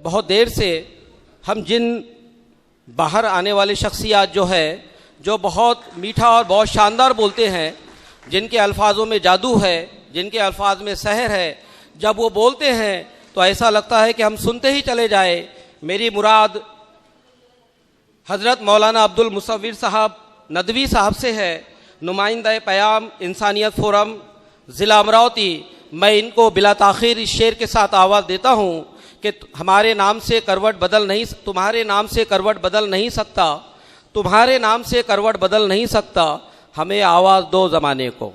बहुत देर से हम जिन बाहर आने वाले शख्सियात जो है, जो बहुत मीठा और बहुत शानदार बोलते हैं, जिनके अल्फाजों में जादू है, जिनके अल्फाज में सहर है, जब वो बोलते हैं तो ऐसा लगता है कि हम सुनते ही चले जाए। मेरी मुराद हज़रत मौलाना अब्दुल मुसव्विर साहब नदवी साहब से है, नुमाइंदा पयाम इंसानियत फोरम ज़िला अमरावती। मैं इनको बिला ताख़ीर इस शेर के साथ आवाज़ देता हूँ कि हमारे नाम से करवट बदल नहीं, तुम्हारे नाम से करवट बदल नहीं सकता, तुम्हारे नाम से करवट बदल नहीं सकता, हमें आवाज़ दो ज़माने को।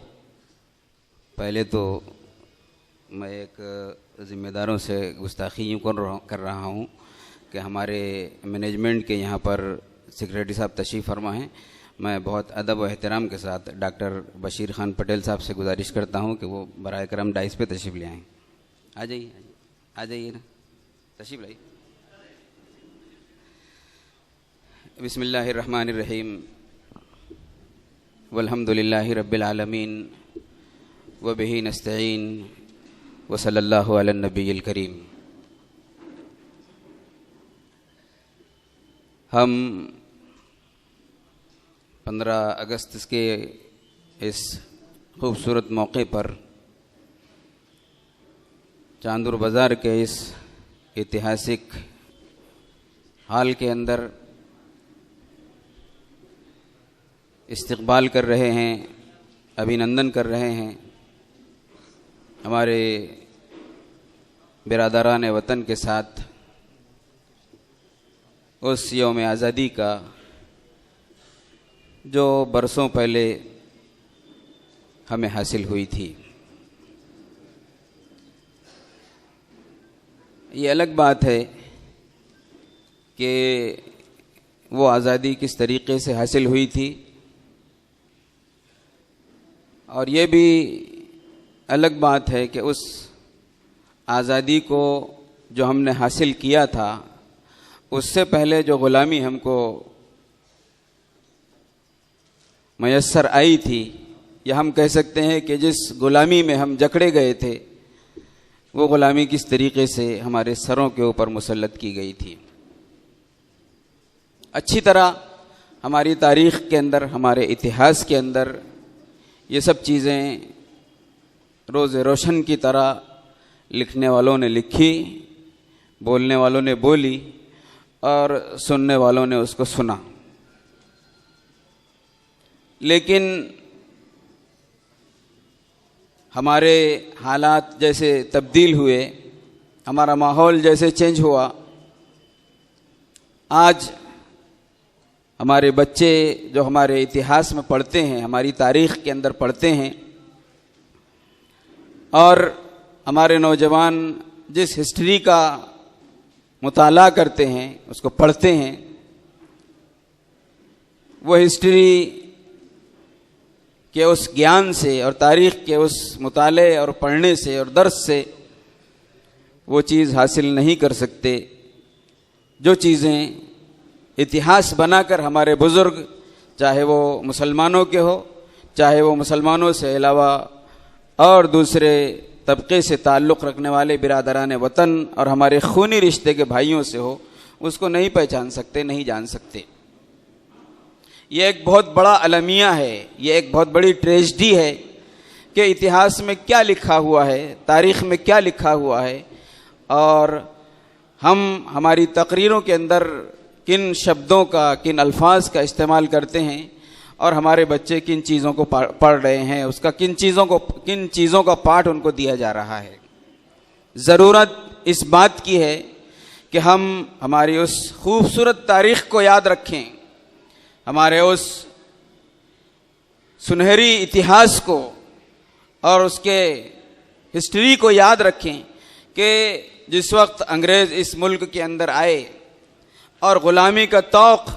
पहले तो मैं एक ज़िम्मेदारों से गुस्ताखी यूँ कर रहा हूँ कि हमारे मैनेजमेंट के यहाँ पर सेक्रेटरी साहब तशरीफ़ फरमा हैं। मैं बहुत अदब व एहतराम के साथ डॉक्टर बशीर खान पटेल साहब से गुजारिश करता हूँ कि वो बराए करम डाइस पे तशरीफ़ ले आएँ। आ जाइए ना, तशरीफ़ लाइए। बिस्मिल्लाहिर्रहमानिर्रहीम वल्हम्दुलिल्लाहि रब्बिल आलमीन व बिही नस्तईन व सल्लल्लाहु अला नबील करीम। हम 15 अगस्त के इस खूबसूरत मौके पर चांदूर बाज़ार के इस ऐतिहासिक हाल के अंदर इस्तकबाल कर रहे हैं, अभिनंदन कर रहे हैं हमारे बिरादरान वतन के साथ उस यौम आज़ादी का जो बरसों पहले हमें हासिल हुई थी। ये अलग बात है कि वो आज़ादी किस तरीक़े से हासिल हुई थी, और ये भी अलग बात है कि उस आज़ादी को जो हमने हासिल किया था उससे पहले जो ग़ुलामी हमको मयस्सर आई थी, या हम कह सकते हैं कि जिस ग़ुलामी में हम जकड़े गए थे, वो ग़ुलामी किस तरीक़े से हमारे सरों के ऊपर मुसल्लत की गई थी। अच्छी तरह हमारी तारीख़ के अंदर, हमारे इतिहास के अंदर ये सब चीज़ें रोज़ रोशन की तरह लिखने वालों ने लिखी, बोलने वालों ने बोली और सुनने वालों ने उसको सुना। लेकिन हमारे हालात जैसे तब्दील हुए, हमारा माहौल जैसे चेंज हुआ, आज हमारे बच्चे जो हमारे इतिहास में पढ़ते हैं, हमारी तारीख़ के अंदर पढ़ते हैं, और हमारे नौजवान जिस हिस्ट्री का मुताला करते हैं, उसको पढ़ते हैं, वो हिस्ट्री के उस ज्ञान से और तारीख़ के उस मुताले और पढ़ने से और दर्स से वो चीज़ हासिल नहीं कर सकते जो चीज़ें इतिहास बनाकर हमारे बुज़ुर्ग, चाहे वो मुसलमानों के हो, चाहे वो मुसलमानों से अलावा और दूसरे तबके से ताल्लुक़ रखने वाले बिरादरान वतन और हमारे खूनी रिश्ते के भाइयों से हो, उसको नहीं पहचान सकते, नहीं जान सकते। ये एक बहुत बड़ा अलमिया है, ये एक बहुत बड़ी ट्रेजेडी है कि इतिहास में क्या लिखा हुआ है, तारीख़ में क्या लिखा हुआ है, और हम हमारी तकरीरों के अंदर किन शब्दों का, किन अल्फाज का इस्तेमाल करते हैं, और हमारे बच्चे किन चीज़ों को पढ़ रहे हैं, उसका किन चीज़ों का पाठ उनको दिया जा रहा है। ज़रूरत इस बात की है कि हम हमारी उस खूबसूरत तारीख़ को याद रखें, हमारे उस सुनहरी इतिहास को और उसके हिस्ट्री को याद रखें कि जिस वक्त अंग्रेज़ इस मुल्क के अंदर आए और ग़ुलामी का तौक़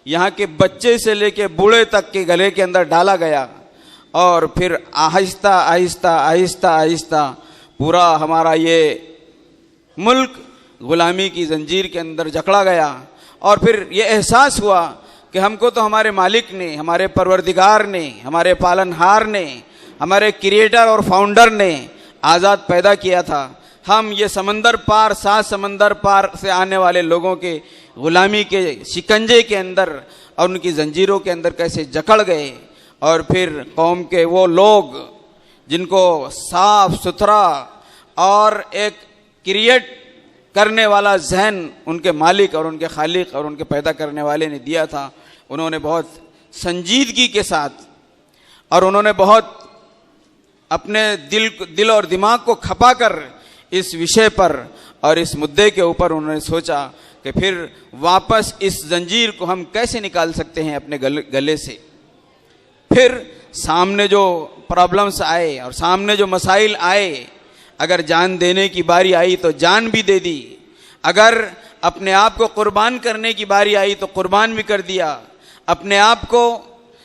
यहाँ के बच्चे से लेके बूढ़े तक के गले के अंदर डाला गया, और फिर आहिस्ता आहिस्ता आहिस्ता आहिस्ता पूरा हमारा ये मुल्क ग़ुलामी की ज़ंजीर के अंदर जकड़ा गया, और फिर ये एहसास हुआ कि हमको तो हमारे मालिक ने, हमारे परवरदिगार ने, हमारे पालनहार ने, हमारे क्रिएटर और फाउंडर ने आज़ाद पैदा किया था। हम ये समंदर पार, 7 समंदर पार से आने वाले लोगों के गुलामी के शिकंजे के अंदर और उनकी जंजीरों के अंदर कैसे जकड़ गए, और फिर कौम के वो लोग जिनको साफ सुथरा और एक क्रिएट करने वाला जहन उनके मालिक और उनके खालिक और उनके पैदा करने वाले ने दिया था, उन्होंने बहुत संजीदगी के साथ और उन्होंने बहुत अपने दिल और दिमाग को खपा कर इस विषय पर और इस मुद्दे के ऊपर उन्होंने सोचा कि फिर वापस इस जंजीर को हम कैसे निकाल सकते हैं अपने गले से। फिर सामने जो प्रॉब्लम्स आए और सामने जो मसाइल आए, अगर जान देने की बारी आई तो जान भी दे दी, अगर अपने आप को कुर्बान करने की बारी आई तो कुर्बान भी कर दिया, अपने आप को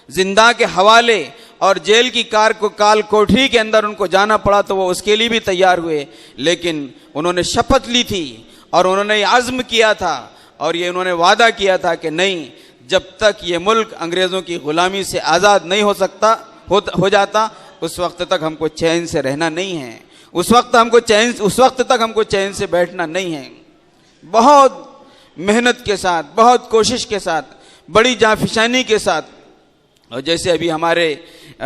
जिंदा के हवाले और जेल की काल कोठरी के अंदर उनको जाना पड़ा तो वो उसके लिए भी तैयार हुए। लेकिन उन्होंने शपथ ली थी और उन्होंने आज़्म किया था और ये उन्होंने वादा किया था कि नहीं, जब तक ये मुल्क अंग्रेज़ों की ग़ुलामी से आज़ाद नहीं हो जाता उस वक्त तक हमको चैन से रहना नहीं है, उस वक्त तक हमको चैन से बैठना नहीं है। बहुत मेहनत के साथ, बहुत कोशिश के साथ, बड़ी जाफिशानी के साथ, और जैसे अभी हमारे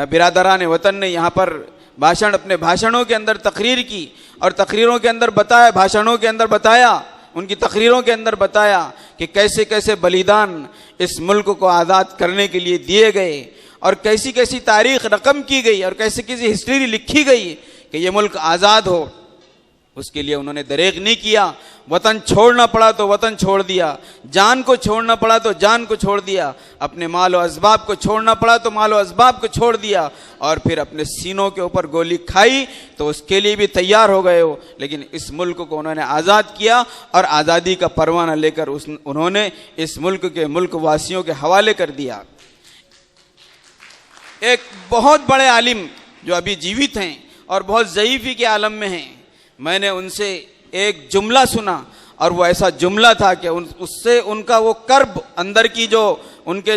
बिरादरान वतन ने यहाँ पर अपने भाषणों के अंदर तकरीर की और तकरीरों के अंदर बताया, भाषणों के अंदर बताया, उनकी तकरीरों के अंदर बताया कि कैसे कैसे बलिदान इस मुल्क को आज़ाद करने के लिए दिए गए और कैसी कैसी तारीख रकम की गई और कैसी कैसी हिस्ट्री लिखी गई कि ये मुल्क आज़ाद हो। उसके लिए उन्होंने दरेग नहीं किया, वतन छोड़ना पड़ा तो वतन छोड़ दिया, जान को छोड़ना पड़ा तो जान को छोड़ दिया, अपने माल और असबाब को छोड़ना पड़ा तो माल और असबाब को छोड़ दिया, और फिर अपने सीनों के ऊपर गोली खाई तो उसके लिए भी तैयार हो गए हो। लेकिन इस मुल्क को उन्होंने आज़ाद किया और आज़ादी का परवाना लेकर उन्होंने इस मुल्क के मुल्क वासियों के हवाले कर दिया। एक बहुत बड़े आलिम जो अभी जीवित हैं और बहुत ज़ईफ़ी के आलम में हैं, मैंने उनसे एक जुमला सुना और वो ऐसा जुमला था कि उससे उनका वो कर्ब, अंदर की जो उनके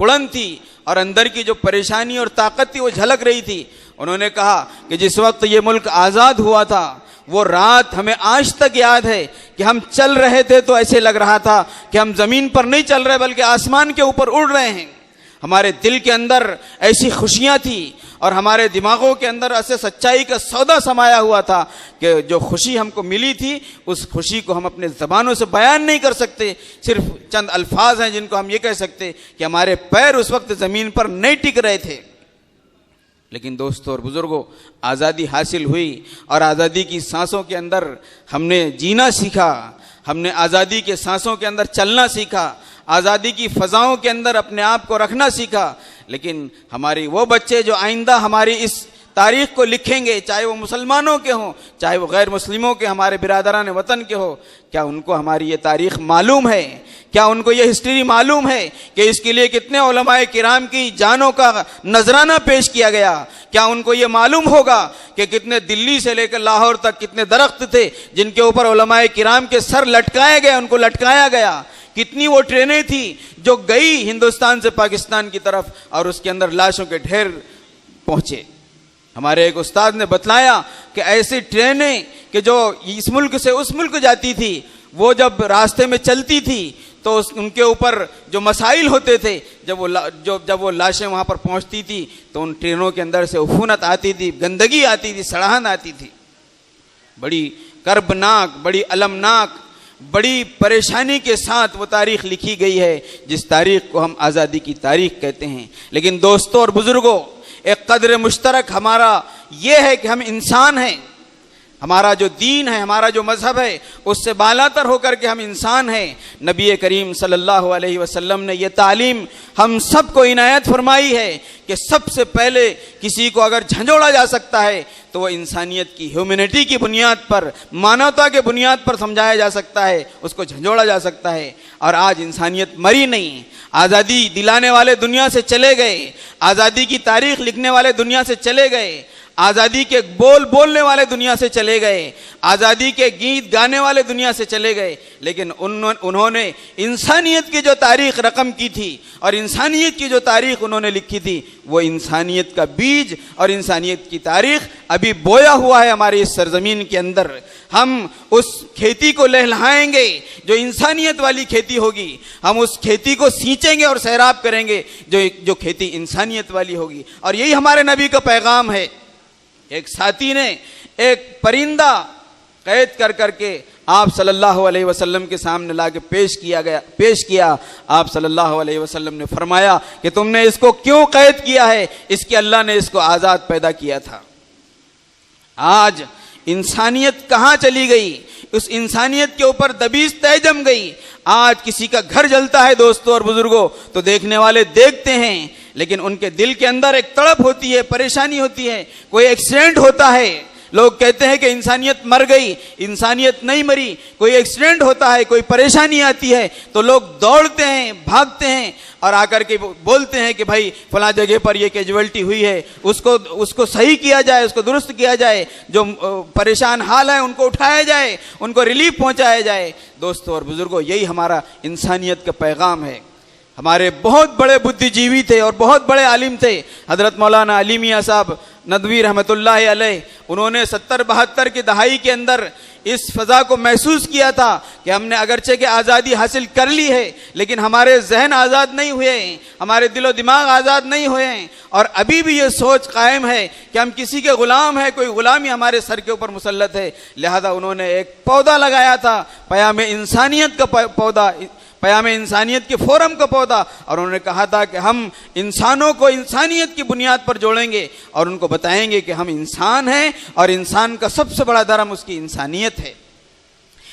कुड़न थी और अंदर की जो परेशानी और ताकत थी वो झलक रही थी। उन्होंने कहा कि जिस वक्त ये मुल्क आज़ाद हुआ था वो रात हमें आज तक याद है कि हम चल रहे थे तो ऐसे लग रहा था कि हम ज़मीन पर नहीं चल रहे बल्कि आसमान के ऊपर उड़ रहे हैं। हमारे दिल के अंदर ऐसी खुशियाँ थी और हमारे दिमागों के अंदर ऐसे सच्चाई का सौदा समाया हुआ था कि जो खुशी हमको मिली थी उस खुशी को हम अपने ज़बानों से बयान नहीं कर सकते। सिर्फ चंद अल्फाज हैं जिनको हम ये कह सकते कि हमारे पैर उस वक्त ज़मीन पर नहीं टिक रहे थे। लेकिन दोस्तों और बुज़ुर्गों, आज़ादी हासिल हुई और आज़ादी की सांसों के अंदर हमने जीना सीखा, हमने आज़ादी के सांसों के अंदर चलना सीखा, आज़ादी की फ़ज़ाओं के अंदर अपने आप को रखना सीखा। लेकिन हमारी वो बच्चे जो आइंदा हमारी इस तारीख़ को लिखेंगे, चाहे वो मुसलमानों के हों चाहे वो गैर मुस्लिमों के हमारे बिरादरान वतन के हो, क्या उनको हमारी ये तारीख़ मालूम है? क्या उनको ये हिस्ट्री मालूम है कि इसके लिए कितने उलमाए किराम की जानों का नजराना पेश किया गया? क्या उनको ये मालूम होगा कि कितने दिल्ली से लेकर लाहौर तक कितने दरख्त थे जिनके ऊपर उलमाए किराम के सर लटकाए गए, उनको लटकाया गया? कितनी वो ट्रेनें थी जो गई हिंदुस्तान से पाकिस्तान की तरफ और उसके अंदर लाशों के ढेर पहुंचे। हमारे एक उस्ताद ने बतलाया कि ऐसी ट्रेनें कि जो इस मुल्क से उस मुल्क जाती थी, वो जब रास्ते में चलती थी तो उनके ऊपर जो मसाइल होते थे, जब वो लाशें वहाँ पर पहुँचती थी तो उन ट्रेनों के अंदर से उफूनत आती थी, गंदगी आती थी, सड़ाहट आती थी। बड़ी कर्बनाक, बड़ी अलमनाक, बड़ी परेशानी के साथ वो तारीख़ लिखी गई है जिस तारीख़ को हम आज़ादी की तारीख़ कहते हैं। लेकिन दोस्तों और बुज़ुर्गों, एक कदर मुश्तरक हमारा ये है कि हम इंसान हैं। हमारा जो दीन है, हमारा जो मज़हब है, उससे बालातर होकर के हम इंसान हैं। नबी करीम सल्लल्लाहु अलैहि वसल्लम ने यह तालीम हम सबको इनायत फरमाई है कि सबसे पहले किसी को अगर झंझोड़ा जा सकता है तो वह इंसानियत की, ह्यूमैनिटी की बुनियाद पर, मानवता के बुनियाद पर समझाया जा सकता है, उसको झंझोड़ा जा सकता है। और आज इंसानियत मरी नहीं, आज़ादी दिलाने वाले दुनिया से चले गए, आज़ादी की तारीख़ लिखने वाले दुनिया से चले गए। आज़ादी के बोल बोलने वाले दुनिया से चले गए, आज़ादी के गीत गाने वाले दुनिया से चले गए, लेकिन उन्होंने इंसानियत की जो तारीख रकम की थी और इंसानियत की जो तारीख उन्होंने लिखी थी, वो इंसानियत का बीज और इंसानियत की तारीख अभी बोया हुआ है हमारी इस सरजमीन के अंदर। हम उस खेती को लहलहाएंगे जो इंसानियत वाली खेती होगी, हम उस खेती को सींचेंगे और सैराब करेंगे जो खेती इंसानियत वाली होगी। और यही हमारे नबी का पैगाम है। एक साथी ने एक परिंदा कैद कर करके आप सल्लल्लाहु अलैहि वसल्लम के सामने लाके पेश किया। आप सल्लल्लाहु अलैहि वसल्लम ने फरमाया कि तुमने इसको क्यों कैद किया है? इसके अल्लाह ने इसको आज़ाद पैदा किया था। आज इंसानियत कहाँ चली गई? उस इंसानियत के ऊपर दबीज तय जम गई। आज किसी का घर जलता है दोस्तों और बुजुर्गों, तो देखने वाले देखते हैं, लेकिन उनके दिल के अंदर एक तड़प होती है, परेशानी होती है। कोई एक्सीडेंट होता है, लोग कहते हैं कि इंसानियत मर गई, इंसानियत नहीं मरी। कोई एक्सीडेंट होता है, कोई परेशानी आती है, तो लोग दौड़ते हैं, भागते हैं और आकर के बोलते हैं कि भाई फला जगह पर ये कैजुअल्टी हुई है, उसको सही किया जाए, उसको दुरुस्त किया जाए, जो परेशान हाल है उनको उठाया जाए, उनको रिलीफ पहुंचाया जाए। दोस्तों और बुजुर्गों, यही हमारा इंसानियत का पैगाम है। हमारे बहुत बड़े बुद्धिजीवी थे और बहुत बड़े आलिम थे, हजरत मौलाना अली मियां साहब नदवी रहमतुल्लाह अलैह। उन्होंने 70-72 की दहाई के अंदर इस फजा को महसूस किया था कि हमने अगरचे के आज़ादी हासिल कर ली है, लेकिन हमारे जहन आज़ाद नहीं हुए हैं, हमारे दिलो दिमाग आज़ाद नहीं हुए हैं, और अभी भी ये सोच कायम है कि हम किसी के गुलाम हैं, कोई गुलामी हमारे सर के ऊपर मुसल्लत है। लिहाजा उन्होंने एक पौधा लगाया था, पयाम इंसानियत का पौधा, पयाम इंसानियत के फोरम का पौधा, और उन्होंने कहा था कि हम इंसानों को इंसानियत की बुनियाद पर जोड़ेंगे और उनको बताएंगे कि हम इंसान हैं और इंसान का सबसे बड़ा धर्म उसकी इंसानियत है।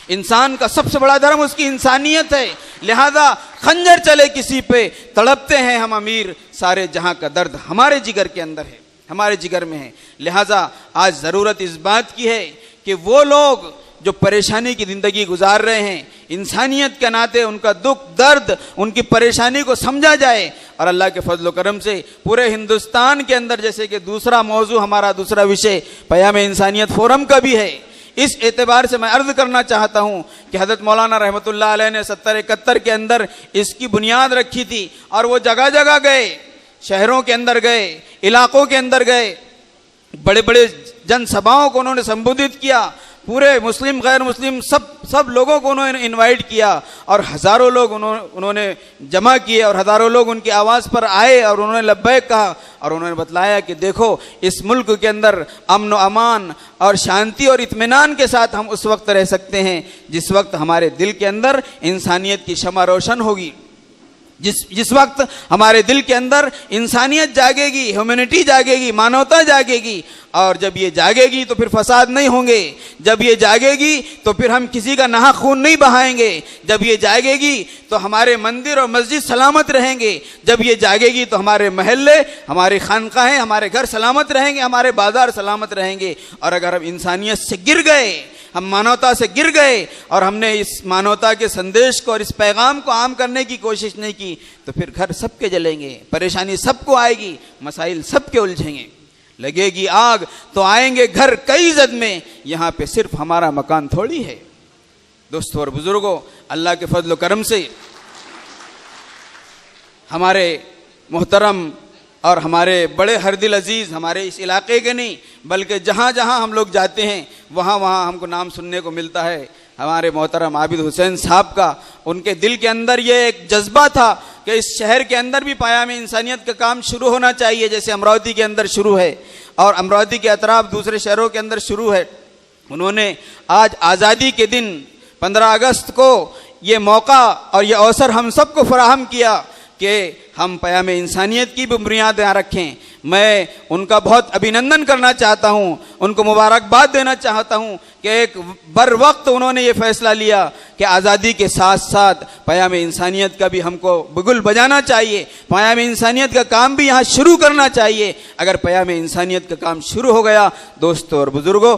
इंसान का सबसे बड़ा धर्म उसकी इंसानियत है। लिहाजा खंजर चले किसी पे, तड़पते हैं हम अमीर, सारे जहां का दर्द हमारे जिगर के अंदर है, हमारे जिगर में है। लिहाजा आज ज़रूरत इस बात की है कि वो लोग जो परेशानी की ज़िंदगी गुजार रहे हैं, इंसानियत के नाते उनका दुख दर्द, उनकी परेशानी को समझा जाए। और अल्लाह के फजल करम से पूरे हिंदुस्तान के अंदर, जैसे कि दूसरा मौजू हमारा दूसरा विषय पयाम इंसानियत फोरम का भी है, इस एतबार से मैं अर्ज करना चाहता हूँ कि हज़रत मौलाना रहमतुल्लाह अलैह ने 70-71 के अंदर इसकी बुनियाद रखी थी, और वो जगह जगह गए, शहरों के अंदर गए, इलाकों के अंदर गए, बड़े बड़े जनसभाओं को उन्होंने संबोधित किया, पूरे मुस्लिम गैर मुस्लिम सब लोगों को उन्होंने इनवाइट किया, और हज़ारों लोग उन्होंने जमा किए, और हज़ारों लोग उनकी आवाज़ पर आए और उन्होंने लब्बैक कहा, और उन्होंने बतलाया कि देखो इस मुल्क के अंदर अमन व अमान और शांति और इत्मीनान के साथ हम उस वक्त रह सकते हैं जिस वक्त हमारे दिल के अंदर इंसानियत की शमा रोशन होगी, जिस वक्त हमारे दिल के अंदर इंसानियत जागेगी, ह्यूमैनिटी जागेगी, मानवता जागेगी। और जब ये जागेगी तो फिर फसाद नहीं होंगे, जब ये जागेगी तो फिर हम किसी का नाहक खून नहीं बहाएंगे, जब ये जागेगी तो हमारे मंदिर और मस्जिद सलामत रहेंगे, जब ये जागेगी तो हमारे महल्ले, हमारे खानकाहें, हमारे घर सलामत रहेंगे, हमारे बाजार सलामत रहेंगे। और अगर हम इंसानियत से गिर गए, हम मानवता से गिर गए और हमने इस मानवता के संदेश को और इस पैगाम को आम करने की कोशिश नहीं की, तो फिर घर सबके जलेंगे, परेशानी सबको आएगी, मसाइल सबके उलझेंगे, लगेगी आग तो आएंगे घर कई जद में, यहाँ पे सिर्फ हमारा मकान थोड़ी है। दोस्तों और बुजुर्गों, अल्लाह के फजल करम से हमारे मोहतरम और हमारे बड़े हरदिल अजीज़, हमारे इस इलाके के नहीं बल्कि जहाँ जहाँ हम लोग जाते हैं वहाँ वहाँ हमको नाम सुनने को मिलता है हमारे मोहतरम आबिद हुसैन साहब का। उनके दिल के अंदर ये एक जज्बा था कि इस शहर के अंदर भी पयाम इंसानियत का काम शुरू होना चाहिए, जैसे अमरावती के अंदर शुरू है और अमरावती के अतराफ दूसरे शहरों के अंदर शुरू है। उन्होंने आज आज़ादी के दिन 15 अगस्त को ये मौका और ये अवसर हम सबको फराहम किया कि हम पयाम इंसानियत की भी बुनियाद यहाँ रखें। मैं उनका बहुत अभिनंदन करना चाहता हूँ, उनको मुबारकबाद देना चाहता हूँ कि एक बर वक्त उन्होंने ये फैसला लिया कि आज़ादी के साथ साथ पयाम इंसानियत का भी हमको बिगुल बजाना चाहिए, पयाम इंसानियत का काम भी यहाँ शुरू करना चाहिए। अगर पयाम इंसानियत का काम शुरू हो गया दोस्तों और बुजुर्गों,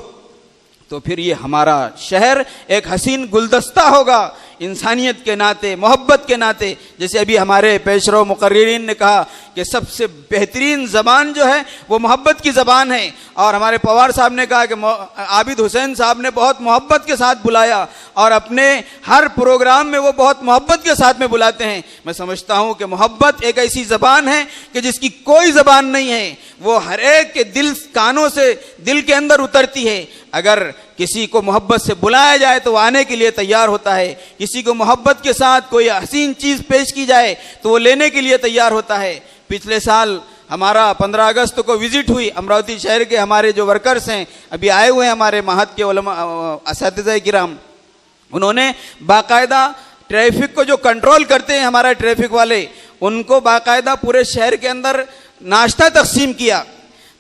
तो फिर ये हमारा शहर एक हसीन गुलदस्ता होगा, इंसानियत के नाते, मोहब्बत के नाते। जैसे अभी हमारे पेशरो मुकर्रिरीन ने कहा कि सबसे बेहतरीन ज़बान जो है वो मोहब्बत की ज़बान है। और हमारे पवार साहब ने कहा कि आबिद हुसैन साहब ने बहुत मोहब्बत के साथ बुलाया और अपने हर प्रोग्राम में वो बहुत मोहब्बत के साथ में बुलाते हैं। मैं समझता हूँ कि मोहब्बत एक ऐसी ज़बान है कि जिसकी कोई ज़बान नहीं है, वो हर एक के दिल कानों से दिल के अंदर उतरती है। अगर किसी को मोहब्बत से बुलाया जाए तो वो आने के लिए तैयार होता है, किसी को मोहब्बत के साथ कोई हसीन चीज़ पेश की जाए तो वो लेने के लिए तैयार होता है। पिछले साल हमारा 15 अगस्त को विजिट हुई, अमरावती शहर के हमारे जो वर्कर्स हैं अभी आए हुए हैं, हमारे महत के उलमा असातिज़ा किराम, उन्होंने बाकायदा ट्रैफिक को जो कंट्रोल करते हैं हमारा ट्रैफिक वाले, उनको बाकायदा पूरे शहर के अंदर नाश्ता तकसीम किया।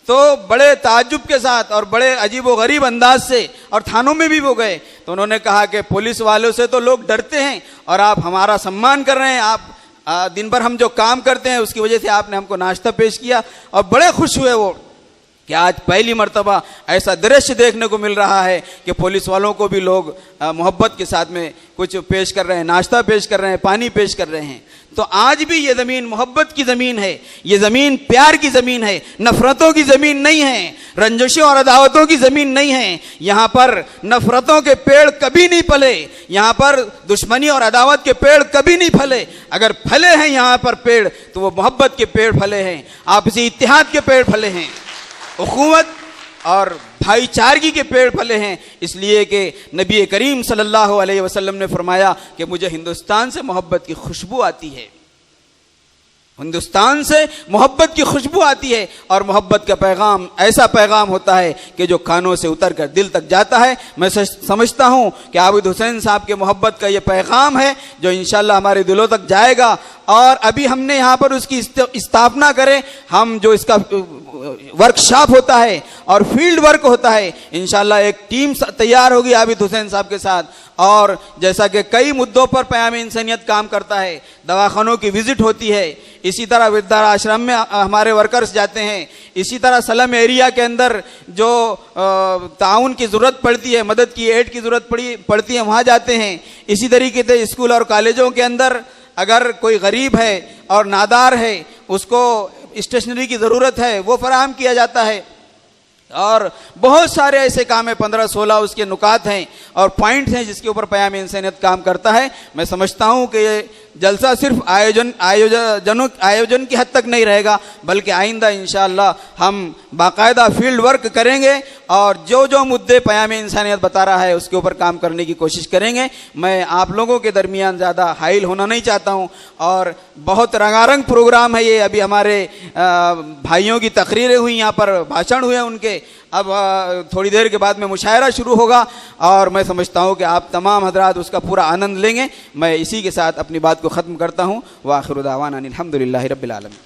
तो बड़े ताज्जुब के साथ और बड़े अजीब व गरीब अंदाज से, और थानों में भी वो गए, तो उन्होंने कहा कि पुलिस वालों से तो लोग डरते हैं और आप हमारा सम्मान कर रहे हैं, आप दिन भर हम जो काम करते हैं उसकी वजह से आपने हमको नाश्ता पेश किया। और बड़े खुश हुए वो कि आज पहली मर्तबा ऐसा दृश्य देखने को मिल रहा है कि पुलिस वालों को भी लोग मोहब्बत के साथ में कुछ पेश कर रहे हैं, नाश्ता पेश कर रहे हैं, पानी पेश कर रहे हैं। तो आज भी ये ज़मीन मोहब्बत की ज़मीन है, ये ज़मीन प्यार की ज़मीन है, नफ़रतों की ज़मीन नहीं है, रंजिशों और अदावतों की ज़मीन नहीं है। यहाँ पर नफ़रतों के पेड़ कभी नहीं फले, यहाँ पर दुश्मनी और अदावत के पेड़ कभी नहीं फले। अगर फले हैं यहाँ पर पेड़ तो वो मोहब्बत के पेड़ फले हैं, आपसी इत्तेहाद के पेड़ फले हैं, उखुवत और भाईचारगी के पेड़ फले हैं। इसलिए कि नबी करीम सल्लल्लाहु अलैहि वसल्लम ने फरमाया कि मुझे हिंदुस्तान से मोहब्बत की खुशबू आती है, हिंदुस्तान से मोहब्बत की खुशबू आती है। और मोहब्बत का पैगाम ऐसा पैगाम होता है कि जो कानों से उतर कर दिल तक जाता है। मैं समझता हूँ कि आबिद हुसैन साहब के मोहब्बत का ये पैगाम है जो इंशाअल्लाह हमारे दिलों तक जाएगा। और अभी हमने यहाँ पर उसकी स्थापना करें, हम जो इसका वर्कशॉप होता है और फील्ड वर्क होता है, इंशाअल्लाह एक टीम तैयार होगी आबिद हुसैन साहब के साथ। और जैसा कि कई मुद्दों पर क़याम इंसानियत काम करता है, दवाखानों की विजिट होती है, इसी तरह वृद्धाश्रम में हमारे वर्कर्स जाते हैं, इसी तरह सलम एरिया के अंदर जो ताउन की ज़रूरत पड़ती है, मदद की एड की ज़रूरत पड़ती है, वहाँ जाते हैं। इसी तरीके से स्कूल और कॉलेजों के अंदर अगर कोई गरीब है और नादार है, उसको स्टेशनरी की ज़रूरत है, वो फराहम किया जाता है। और बहुत सारे ऐसे काम है, 15-16 उसके नुकात हैं और पॉइंट्स हैं जिसके ऊपर क़याम इंसानियत काम करता है। मैं समझता हूँ कि ये जलसा सिर्फ आयोजन की हद तक नहीं रहेगा, बल्कि आइंदा इंशाअल्लाह हम बाकायदा फील्ड वर्क करेंगे और जो जो मुद्दे क़याम इंसानियत बता रहा है उसके ऊपर काम करने की कोशिश करेंगे। मैं आप लोगों के दरमियान ज़्यादा हाइल होना नहीं चाहता हूँ। और बहुत रंगारंग प्रोग्राम है ये, अभी हमारे भाइयों की तकरीरें हुई, यहाँ पर भाषण हुए उनके, अब थोड़ी देर के बाद में मुशायरा शुरू होगा और मैं समझता हूँ कि आप तमाम हजरात उसका पूरा आनंद लेंगे। मैं इसी के साथ अपनी बात को ख़त्म करता हूँ। व आखिर दावाना अनिल हम्दुलिल्लाहि रब्बिल आलमीन।